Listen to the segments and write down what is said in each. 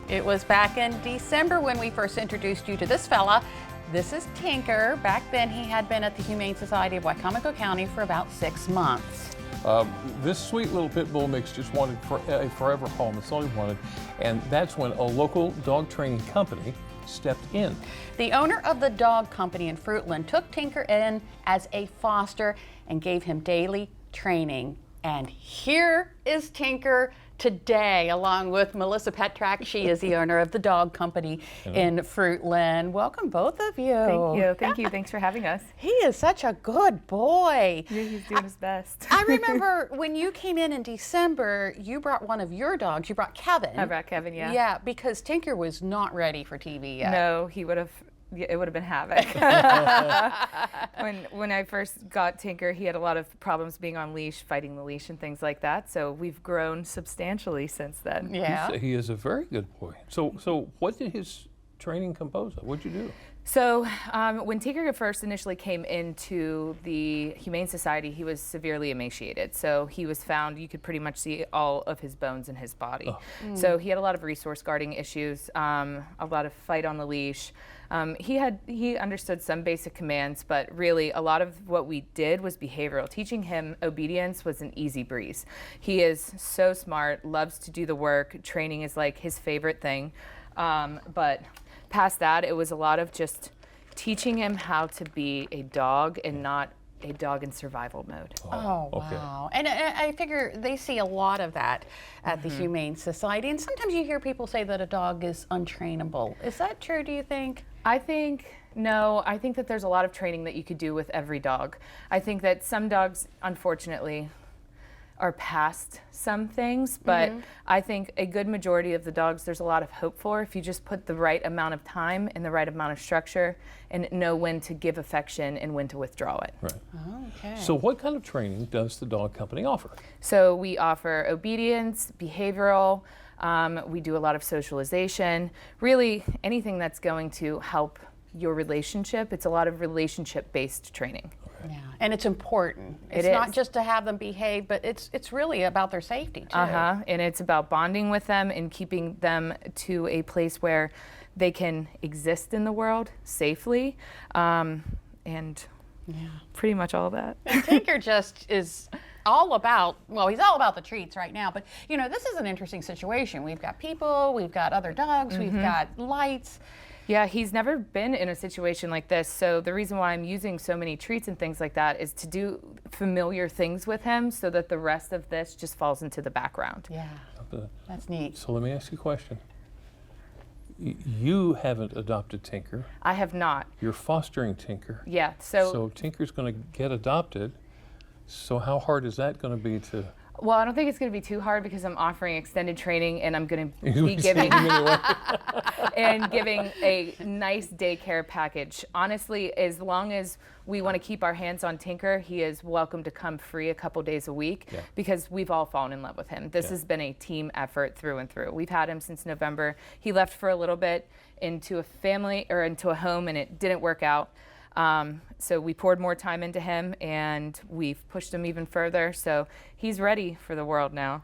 It was back in December when we first introduced you to this fella. This is Tinker. Back then he had been at the Humane Society of Wicomico County for about 6 months. This sweet little pit bull mix just wanted a forever home. That's all he wanted. And that's when a local dog training company stepped in. The owner of the dog company in Fruitland took Tinker in as a foster and gave him daily training. And here is Tinker today, along with Melissa Petrak. She is the owner of the dog company in Fruitland. Welcome, both of you. Thank you. Thank you. Thanks for having us. He is such a good boy. Yeah, he's doing his best. I remember when you came in December, you brought one of your dogs. You brought Kevin. I brought Kevin, yeah. Yeah, because Tinker was not ready for TV yet. No, it would have been havoc. When I first got Tinker, he had a lot of problems being on leash, fighting the leash and things like that. So we've grown substantially since then. Yeah. He is a very good boy. So what did his training compose of? What'd you do? So when Tinker first initially came into the Humane Society, he was severely emaciated. So he was found, you could pretty much see all of his bones in his body. Oh. So he had a lot of resource guarding issues, a lot of fight on the leash. He understood some basic commands, but really a lot of what we did was behavioral. Teaching him obedience was an easy breeze. He is so smart, loves to do the work. Training is like his favorite thing. But past that, it was a lot of just teaching him how to be a dog and not a dog in survival mode. Oh, wow. And I figure they see a lot of that at the Humane Society. And sometimes you hear people say that a dog is untrainable. Is that true, do you think? No, I think that there's a lot of training that you could do with every dog. I think that some dogs, unfortunately, are past some things, but I think a good majority of the dogs there's a lot of hope for if you just put the right amount of time and the right amount of structure and know when to give affection and when to withdraw it. Right. Oh, okay. So what kind of training does the dog company offer? So we offer obedience, behavioral, we do a lot of socialization, really anything that's going to help your relationship. It's a lot of relationship-based training. Yeah, and it's important. It's not just to have them behave, but it's really about their safety too. And it's about bonding with them and keeping them to a place where they can exist in the world safely, and pretty much all that. And Tinker just is all about, well, he's all about the treats right now, but you know, this is an interesting situation. We've got people, we've got other dogs, we've got lights. Yeah, he's never been in a situation like this, so the reason why I'm using so many treats and things like that is to do familiar things with him so that the rest of this just falls into the background. Yeah, that's neat. So let me ask you a question. You haven't adopted Tinker. I have not. You're fostering Tinker. Yeah, so Tinker's going to get adopted. So how hard is that going to be to... Well, I don't think it's going to be too hard because I'm offering extended training and I'm going to be giving a nice daycare package. Honestly, as long as we want to keep our hands on Tinker, he is welcome to come free a couple days a week because we've all fallen in love with him. This has been a team effort through and through. We've had him since November. He left for a little bit into a family or into a home and it didn't work out. So we poured more time into him and we've pushed him even further. So he's ready for the world now.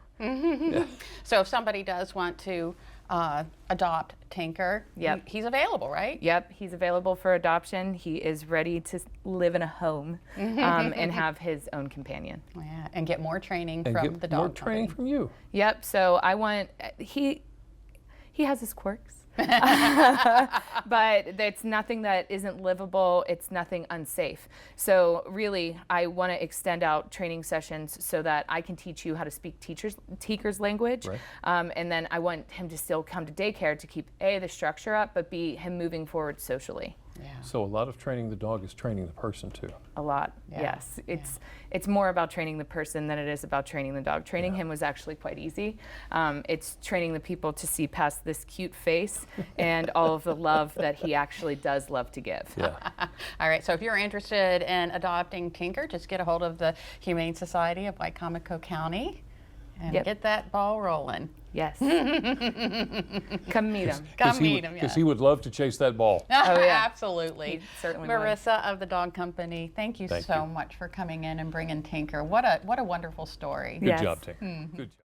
So if somebody does want to adopt Tinker, he's available, right? Yep, he's available for adoption. He is ready to live in a home and have his own companion. Yeah, and get more training from the dog more training from you. Yep, so I want, he has his quirks. But it's nothing that isn't livable, it's nothing unsafe. So really, I want to extend out training sessions so that I can teach you how to speak Tinker's language. Right. And then I want him to still come to daycare to keep A, the structure up, but B, him moving forward socially. Yeah. So a lot of training the dog is training the person too. A lot, yes. It's more about training the person than it is about training the dog. Training him was actually quite easy. It's training the people to see past this cute face and all of the love that he actually does love to give. Yeah. All right, so if you're interested in adopting Tinker, just get a hold of the Humane Society of Wicomico County and get that ball rolling. Yes. Come meet him. Come meet him, Because he would love to chase that ball. Oh, yeah. Absolutely. He certainly Marissa of the dog company, thank you so much for coming in and bringing Tinker. What a wonderful story. Good job, Tinker. Good job.